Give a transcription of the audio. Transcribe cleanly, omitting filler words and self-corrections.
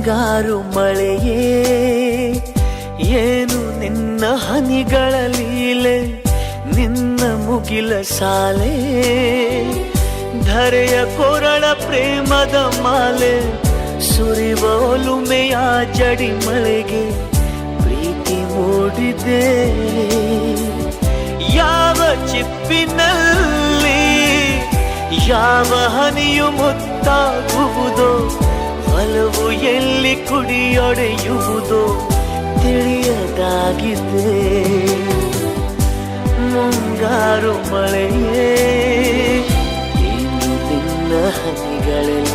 ಮುಂಗಾರು ಮಳೆಯೇ ಏನು ನಿನ್ನ ಹನಿಗಳ ಲೀಲೆ, ನಿನ್ನ ಮುಗಿಲ ಸಾಲೆ ಧರೆಯ ಕೊರಳ ಪ್ರೇಮದ ಮಾಲೆ, ಸುರಿವ ಒಲುಮೆಯ ಜಡಿ ಮಳೆಗೆ ಪ್ರೀತಿ ಮೂಡಿದೆ. ಯಾವ ಚಿಪ್ಪಿನಲ್ಲಿ ಯಾವ ಹನಿಯು ಮುತ್ತಾಗುವುದೋ, ಒಲವು ಎಲ್ಲಿ ಕುಡಿಯೊಡೆಯುವುದೋ ತಿಳಿಯದಾಗಿದೆ. ಮುಂಗಾರು ಮಳೆಯೇ ಏನು ನಿನ್ನ ಹನಿಗಳಲ್ಲಿ